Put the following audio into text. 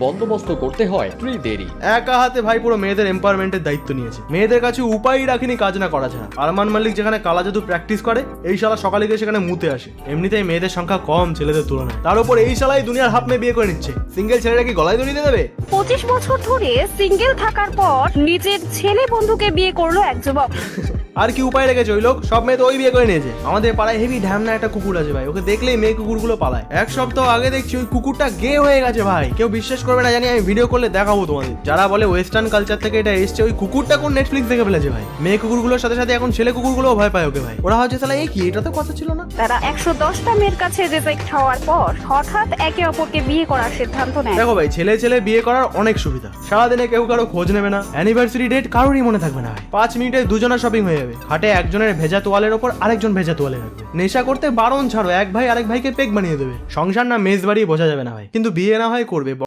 বন্দোবস্ত করতে হয় স্ত্রীদেরই। একা হাতে ভাই পুরো মেয়েদের এম্পাওয়ারমেন্টের দায়িত্ব নিয়েছে। মেয়েদের কাছে উপায়ই রাখিনি কাজ না করা ছাড়া। আরমান মালিক যেখানে কালা জাদু প্র্যাকটিস করে, এই শালা সকালে গিয়ে সেখানে মুতে আসে। এমনিতেই মেয়েদের সংখ্যা কম ছেলেদের তুলনায়, তার উপর এই শালাই দুনিয়ার হাফ মেয়ে বিয়ে করে নিচ্ছে। সিঙ্গেল ছেলেরা কি গলায় দড়ি দিয়ে দেবে? 25 বছর ধরে সিঙ্গেল থাকার পর নিজের ছেলে বন্ধুকে বিয়ে করলো এক যুবক। আর কি উপায় রেখেছে ওই লোক? সব মেয়ে তো ওই বিয়ে করে নিয়েছে। আমাদের পাড়ায় হেভি ঢ্যামনা একটা কুকুর আছে ভাই, ওকে দেখলেই মেয়ে কুকুরগুলো পালায়। এক সপ্তাহ আগে দেখছি ওই কুকুরটা গে হয়ে গেছে ভাই। কেউ বিশ্বাস করবে না জানি, আমি ভিডিও করলে দেখাবো তোমাদের। যারা বলে ওয়েস্টার্ন কালচার থেকে এটা এসছে, ওই কুকুরটা কোন নেটফ্লিক্স দেখে ফেলেছে ভাই। মেয়ে কুকুরগুলোর সাথে সাথে এখন ছেলে কুকুরগুলোও ভয় পায় ওকে ভাই। ওরা হচ্ছে তাহলে এই কি, এটা তো কথা ছিল না। তারা 110টা মেয়ের কাছে রিজেক্ট হওয়ার পর হঠাৎ একে অপরকে বিয়ে করার সিদ্ধান্ত নেয়। দেখো ভাই, ছেলে ছেলে বিয়ে করার অনেক সুবিধা। সারাদিনে কেউ কারো খোঁজ নেবে না, অ্যানিভার্সারি ডেট কারোরই মনে থাকবে না ভাই। 5 মিনিটে দুজনের শপিং হয়ে যাবে। হাটে একজনের ভেজা তোয়ালের ওপর আরেকজন ভেজা তোয়ালে রাখবে। নেশা করতে বারণ ছাড়ো, এক ভাই আরেক ভাইকে পেক বানিয়ে দেবে। সংসার না মেজবাড়ি বোঝা যাবে না ভাই, কিন্তু বিয়ে না হয় করবে।